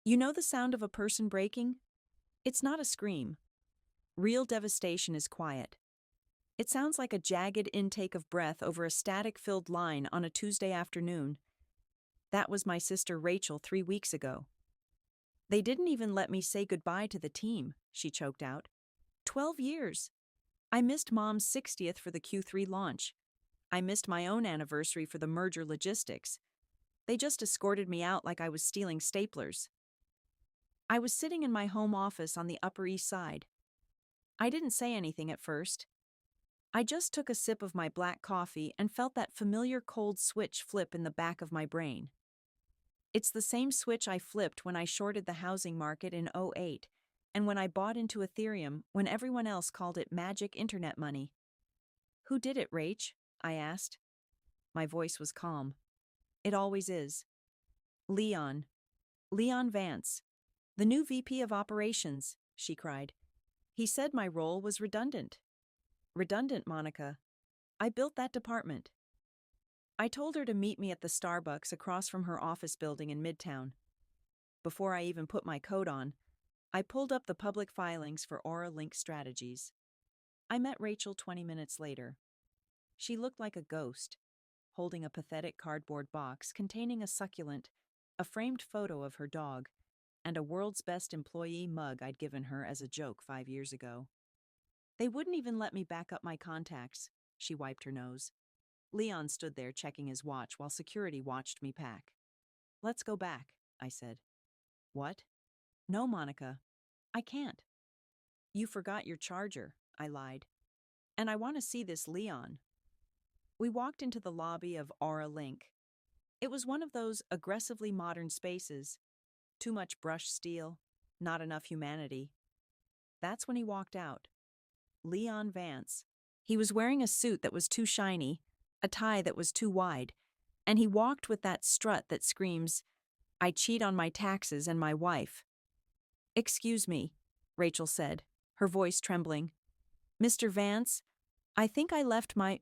You know the sound of a person breaking? It's not a scream. Real devastation is quiet. It sounds like a jagged intake of breath over a static-filled line on a Tuesday afternoon. That was my sister Rachel 3 weeks ago. They didn't even let me say goodbye to the team, she choked out. 12 years. I missed Mom's 60th for the Q3 launch. I missed my own anniversary for the merger logistics. They just escorted me out like I was stealing staplers. I was sitting in my home office on the Upper East Side. I didn't say anything at first. I just took a sip of my black coffee and felt that familiar cold switch flip in the back of my brain. It's the same switch I flipped when I shorted the housing market in '08 and when I bought into Ethereum when everyone else called it magic internet money. Who did it, Rach? I asked. My voice was calm. It always is. Leon. Leon Vance. The new VP of Operations, she cried. He said my role was redundant. Redundant, Monica. I built that department. I told her to meet me at the Starbucks across from her office building in Midtown. Before I even put my coat on, I pulled up the public filings for Aura Link Strategies. I met Rachel 20 minutes later. She looked like a ghost, holding a pathetic cardboard box containing a succulent, a framed photo of her dog, and a World's Best Employee mug I'd given her as a joke 5 years ago. They wouldn't even let me back up my contacts, she wiped her nose. Leon stood there checking his watch while security watched me pack. Let's go back, I said. What? No, Monica. I can't. You forgot your charger, I lied. And I want to see this Leon. We walked into the lobby of Aura Link. It was one of those aggressively modern spaces. Too much brushed steel, not enough humanity. That's when he walked out. Leon Vance. He was wearing a suit that was too shiny, a tie that was too wide, and he walked with that strut that screams, I cheat on my taxes and my wife. Excuse me, Rachel said, her voice trembling. Mr. Vance, I think I left my...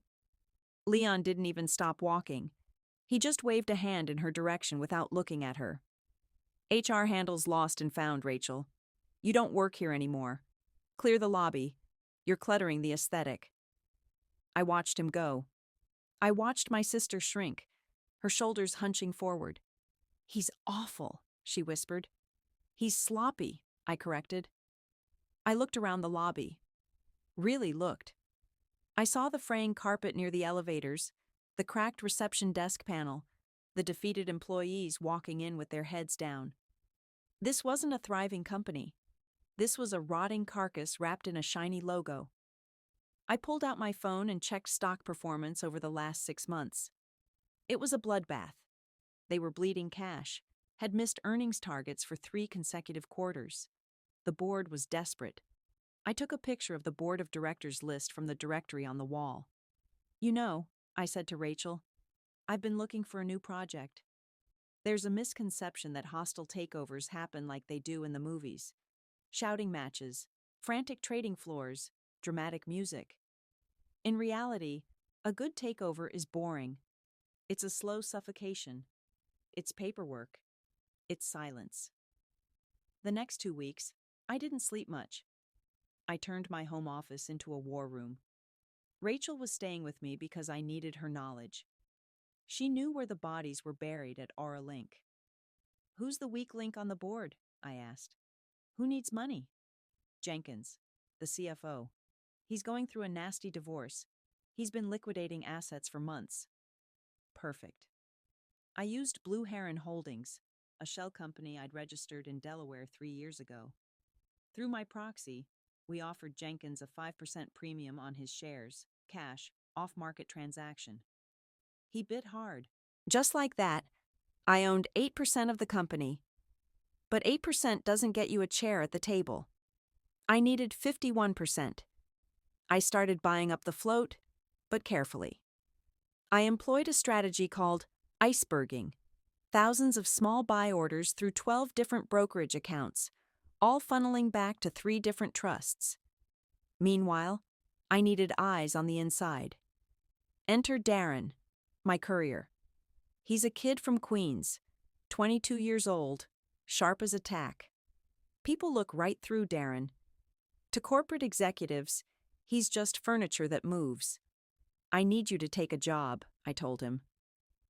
Leon didn't even stop walking. He just waved a hand in her direction without looking at her. HR handles lost and found, Rachel. You don't work here anymore. Clear the lobby. You're cluttering the aesthetic. I watched him go. I watched my sister shrink, her shoulders hunching forward. He's awful, she whispered. He's sloppy, I corrected. I looked around the lobby. Really looked. I saw the fraying carpet near the elevators, the cracked reception desk panel, the defeated employees walking in with their heads down. This wasn't a thriving company. This was a rotting carcass wrapped in a shiny logo. I pulled out my phone and checked stock performance over the last 6 months. It was a bloodbath. They were bleeding cash, had missed earnings targets for 3 consecutive quarters. The board was desperate. I took a picture of the board of directors list from the directory on the wall. You know, I said to Rachel, I've been looking for a new project. There's a misconception that hostile takeovers happen like they do in the movies. Shouting matches, frantic trading floors, dramatic music. In reality, a good takeover is boring. It's a slow suffocation. It's paperwork. It's silence. The next 2 weeks, I didn't sleep much. I turned my home office into a war room. Rachel was staying with me because I needed her knowledge. She knew where the bodies were buried at Aura Link. Who's the weak link on the board? I asked. Who needs money? Jenkins, the CFO. He's going through a nasty divorce. He's been liquidating assets for months. Perfect. I used Blue Heron Holdings, a shell company I'd registered in Delaware 3 years ago. Through my proxy, we offered Jenkins a 5% premium on his shares, cash, off-market transaction. He bid hard. Just like that, I owned 8% of the company. But 8% doesn't get you a chair at the table. I needed 51%. I started buying up the float, but carefully. I employed a strategy called iceberging. Thousands of small buy orders through 12 different brokerage accounts, all funneling back to 3 different trusts. Meanwhile, I needed eyes on the inside. Enter Darren, my courier. He's a kid from Queens, 22 years old, sharp as a tack. People look right through Darren. To corporate executives, he's just furniture that moves. I need you to take a job, I told him.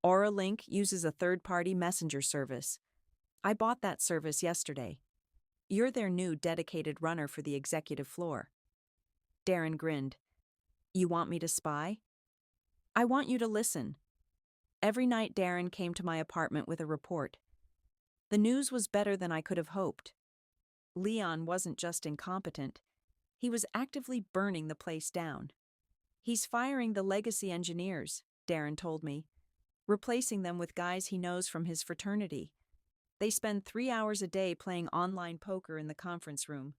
Auralink uses a third-party messenger service. I bought that service yesterday. You're their new dedicated runner for the executive floor. Darren grinned. You want me to spy? I want you to listen. Every night Darren came to my apartment with a report. The news was better than I could have hoped. Leon wasn't just incompetent. He was actively burning the place down. He's firing the legacy engineers, Darren told me, replacing them with guys he knows from his fraternity. They spend 3 hours a day playing online poker in the conference room.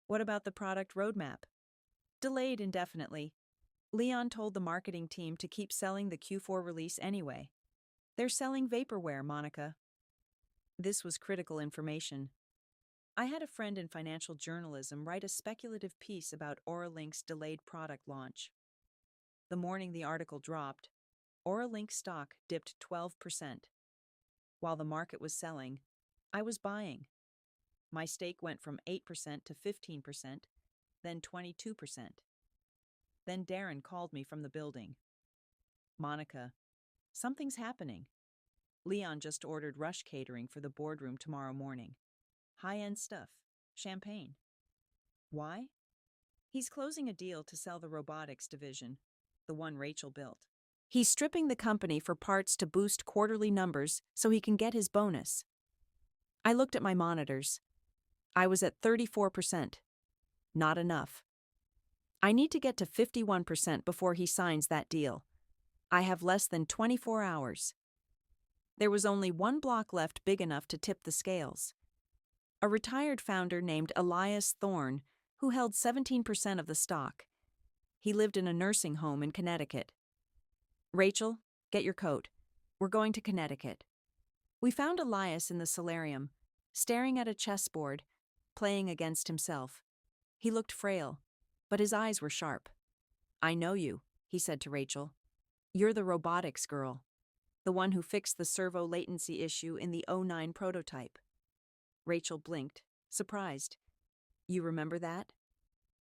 What about the product roadmap? Delayed indefinitely. Leon told the marketing team to keep selling the Q4 release anyway. They're selling vaporware, Monica. This was critical information. I had a friend in financial journalism write a speculative piece about Auralink's delayed product launch. The morning the article dropped, Auralink stock dipped 12%. While the market was selling, I was buying. My stake went from 8% to 15%, then 22%. Then Darren called me from the building. Monica, something's happening. Leon just ordered rush catering for the boardroom tomorrow morning. High-end stuff, champagne. Why? He's closing a deal to sell the robotics division, the one Rachel built. He's stripping the company for parts to boost quarterly numbers so he can get his bonus. I looked at my monitors. I was at 34%. Not enough. I need to get to 51% before he signs that deal. I have less than 24 hours. There was only one block left big enough to tip the scales. A retired founder named Elias Thorne, who held 17% of the stock. He lived in a nursing home in Connecticut. Rachel, get your coat. We're going to Connecticut. We found Elias in the solarium, staring at a chessboard, playing against himself. He looked frail, but his eyes were sharp. I know you, he said to Rachel. You're the robotics girl, the one who fixed the servo latency issue in the '09 prototype. Rachel blinked, surprised. You remember that?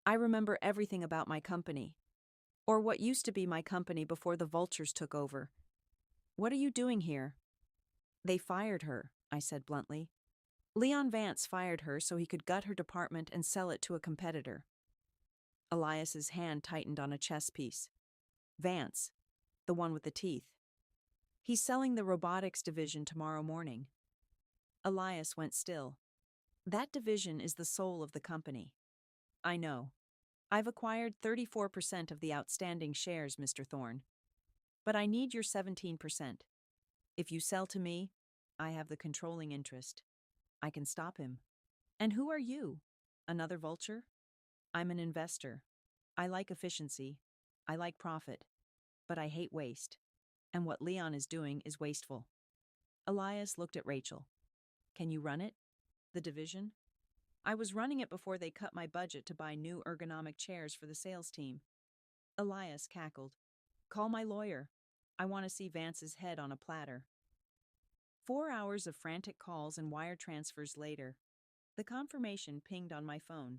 I remember everything about my company, or what used to be my company before the vultures took over. What are you doing here? They fired her, I said bluntly. Leon Vance fired her so he could gut her department and sell it to a competitor. Elias's hand tightened on a chess piece. Vance, the one with the teeth. He's selling the robotics division tomorrow morning. Elias went still. That division is the soul of the company. I know. I've acquired 34% of the outstanding shares, Mr. Thorne. But I need your 17%. If you sell to me, I have the controlling interest. I can stop him. And who are you? Another vulture? I'm an investor. I like efficiency. I like profit. But I hate waste. And what Leon is doing is wasteful. Elias looked at Rachel. Can you run it? The division? I was running it before they cut my budget to buy new ergonomic chairs for the sales team. Elias cackled. Call my lawyer. I want to see Vance's head on a platter. 4 hours of frantic calls and wire transfers later, the confirmation pinged on my phone.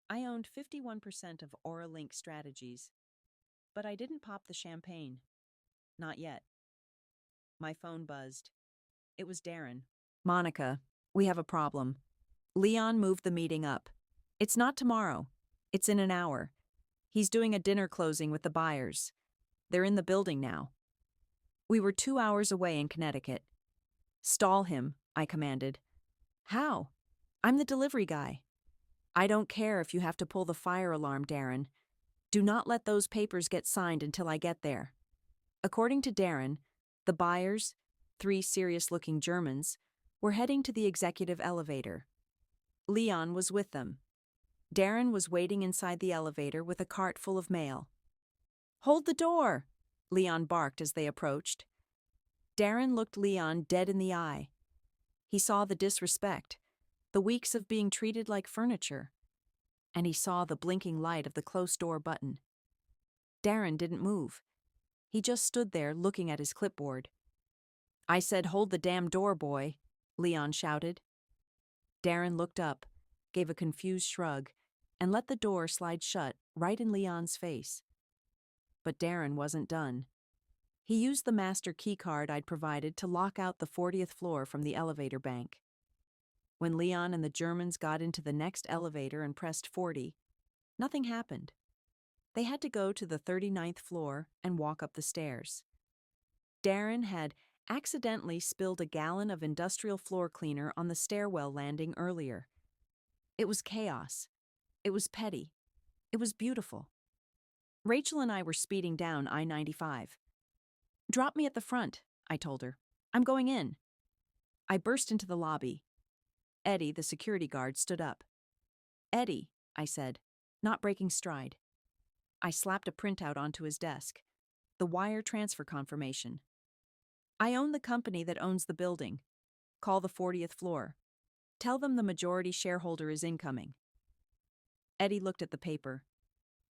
I owned 51% of Auralink Strategies, but I didn't pop the champagne. Not yet. My phone buzzed. It was Darren. Monica, we have a problem. Leon moved the meeting up. It's not tomorrow. It's in an hour. He's doing a dinner closing with the buyers. They're in the building now. We were 2 hours away in Connecticut. Stall him, I commanded. How? I'm the delivery guy. I don't care if you have to pull the fire alarm, Darren. Do not let those papers get signed until I get there. According to Darren, the buyers, 3 serious-looking Germans, were heading to the executive elevator. Leon was with them. Darren was waiting inside the elevator with a cart full of mail. Hold the door, Leon barked as they approached. Darren looked Leon dead in the eye. He saw the disrespect, the weeks of being treated like furniture, and he saw the blinking light of the close door button. Darren didn't move. He just stood there looking at his clipboard. I said, hold the damn door, boy. Leon shouted. Darren looked up, gave a confused shrug, and let the door slide shut right in Leon's face. But Darren wasn't done. He used the master keycard I'd provided to lock out the 40th floor from the elevator bank. When Leon and the Germans got into the next elevator and pressed 40, nothing happened. They had to go to the 39th floor and walk up the stairs. Darren had accidentally spilled a gallon of industrial floor cleaner on the stairwell landing earlier. It was chaos. It was petty. It was beautiful. Rachel and I were speeding down I-95. "Drop me at the front," I told her. "I'm going in." I burst into the lobby. Eddie, the security guard, stood up. "Eddie," I said, not breaking stride. I slapped a printout onto his desk. The wire transfer confirmation. "I own the company that owns the building. Call the 40th floor. Tell them the majority shareholder is incoming." Eddie looked at the paper.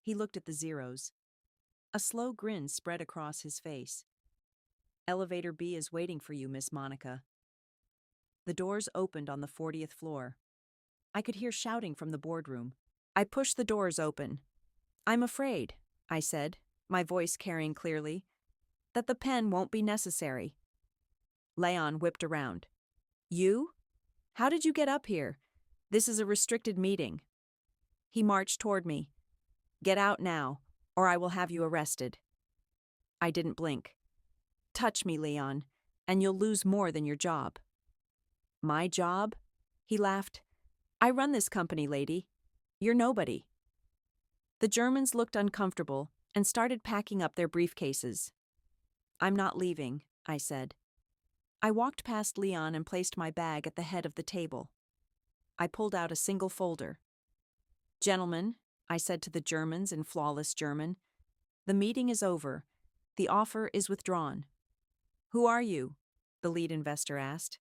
He looked at the zeros. A slow grin spread across his face. "Elevator B is waiting for you, Miss Monica." The doors opened on the 40th floor. I could hear shouting from the boardroom. I pushed the doors open. "I'm afraid," I said, my voice carrying clearly, "that the pen won't be necessary." Leon whipped around. "You? How did you get up here? This is a restricted meeting." He marched toward me. "Get out now, or I will have you arrested." I didn't blink. "Touch me, Leon, and you'll lose more than your job." "My job?" He laughed. "I run this company, lady. You're nobody." The Germans looked uncomfortable and started packing up their briefcases. "I'm not leaving," I said. I walked past Leon and placed my bag at the head of the table. I pulled out a single folder. "Gentlemen," I said to the Germans in flawless German, "the meeting is over. The offer is withdrawn." "Who are you?" the lead investor asked.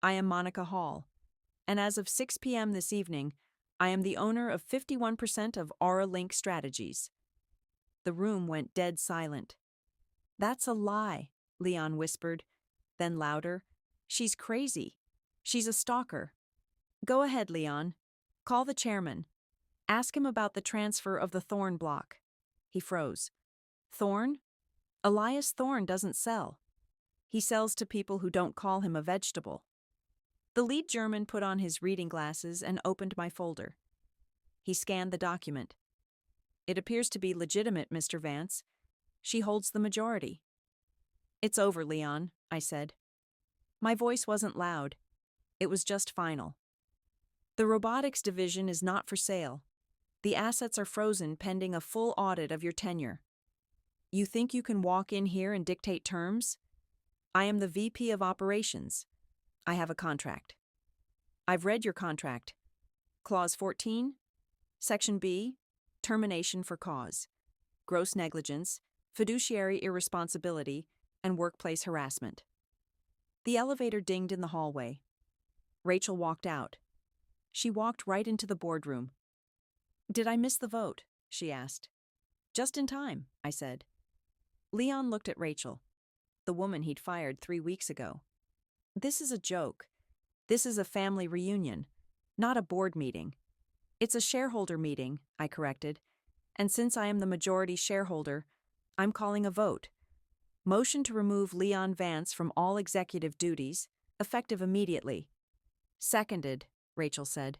"I am Monica Hall, and as of 6 p.m. this evening, I am the owner of 51% of Aura Link Strategies." The room went dead silent. "That's a lie," Leon whispered, then louder. "She's crazy. She's a stalker." "Go ahead, Leon. Call the chairman. Ask him about the transfer of the Thorn block." He froze. "Thorn? Elias Thorn doesn't sell. He sells to people who don't call him a vegetable." The lead German put on his reading glasses and opened my folder. He scanned the document. "It appears to be legitimate, Mr. Vance. She holds the majority." "It's over, Leon," I said. My voice wasn't loud. It was just final. "The robotics division is not for sale. The assets are frozen pending a full audit of your tenure. You think you can walk in here and dictate terms? I am the VP of Operations. I have a contract. I've read your contract. Clause 14, Section B, termination for cause, gross negligence, fiduciary irresponsibility, and workplace harassment." The elevator dinged in the hallway. Rachel walked out. She walked right into the boardroom. "Did I miss the vote?" she asked. "Just in time," I said. Leon looked at Rachel, the woman he'd fired 3 weeks ago. "This is a joke. This is a family reunion, not a board meeting." "It's a shareholder meeting," I corrected, "and since I am the majority shareholder, I'm calling a vote. Motion to remove Leon Vance from all executive duties, effective immediately." "Seconded," Rachel said.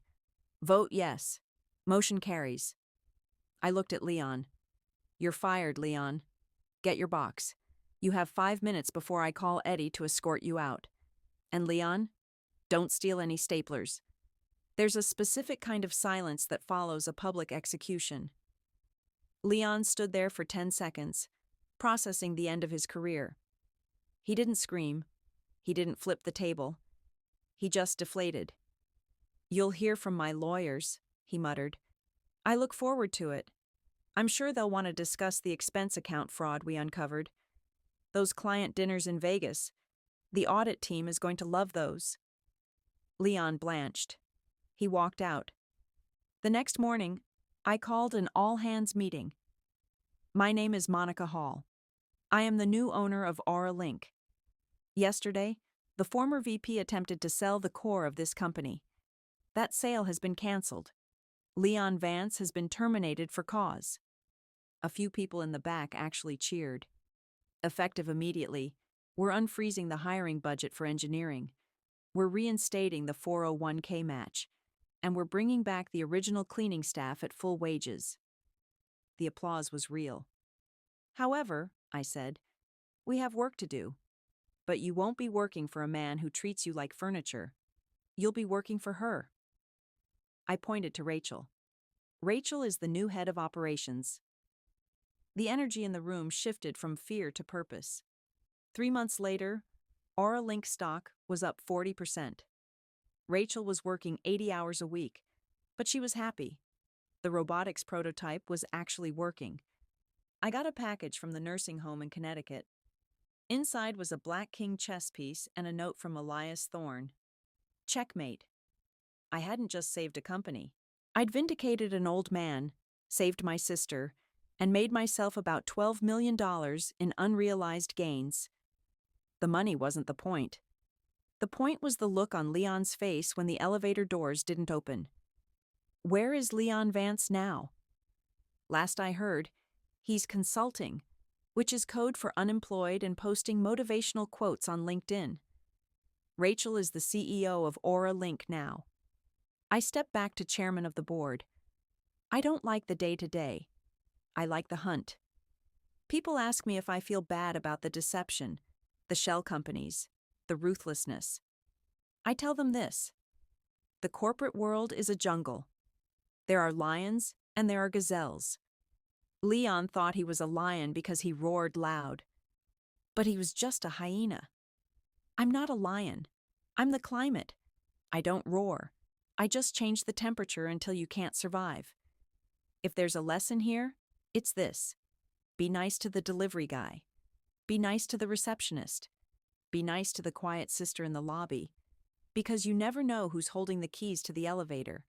"Vote yes. Motion carries." I looked at Leon. "You're fired, Leon. Get your box. You have 5 minutes before I call Eddie to escort you out. And Leon, don't steal any staplers. There's a specific kind of silence that follows a public execution." Leon stood there for 10 seconds, processing the end of his career. He didn't scream. He didn't flip the table. He just deflated. "You'll hear from my lawyers," he muttered. "I look forward to it. I'm sure they'll want to discuss the expense account fraud we uncovered. Those client dinners in Vegas. The audit team is going to love those." Leon blanched. He walked out. The next morning, I called an all-hands meeting. "My name is Monica Hall. I am the new owner of Aura Link. Yesterday, The former VP attempted to sell the core of this company. That sale has been canceled. Leon Vance has been terminated for cause. A few people in the back actually cheered. Effective immediately, we're unfreezing the hiring budget for engineering. We're reinstating the 401k match. And we're bringing back the original cleaning staff at full wages. The applause was real. However, I said, we have work to do. But you won't be working for a man who treats you like furniture. You'll be working for her. I pointed to Rachel. Rachel is the new head of operations. The energy in the room shifted from fear to purpose. 3 months later, Auralink stock was up 40%. Rachel was working 80 hours a week, but she was happy. The robotics prototype was actually working. I got a package from the nursing home in Connecticut. Inside was a Black King chess piece and a note from Elias Thorne. Checkmate. I hadn't just saved a company. I'd vindicated an old man, saved my sister, and made myself about $12 million in unrealized gains. The money wasn't the point. The point was the look on Leon's face when the elevator doors didn't open. Where is Leon Vance now? Last I heard, he's consulting, which is code for unemployed and posting motivational quotes on LinkedIn. Rachel is the CEO of Auralink now. I step back to chairman of the board. I don't like the day-to-day. I like the hunt. People ask me if I feel bad about the deception, the shell companies, the ruthlessness. I tell them this. The corporate world is a jungle. There are lions and there are gazelles. Leon thought he was a lion because he roared loud. But he was just a hyena. I'm not a lion. I'm the climate. I don't roar. I just change the temperature until you can't survive. If there's a lesson here, it's this. Be nice to the delivery guy. Be nice to the receptionist. Be nice to the quiet sister in the lobby. Because you never know who's holding the keys to the elevator.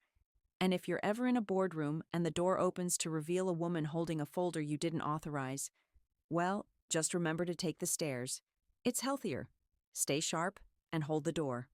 And if you're ever in a boardroom and the door opens to reveal a woman holding a folder you didn't authorize, well, just remember to take the stairs. It's healthier. Stay sharp and hold the door.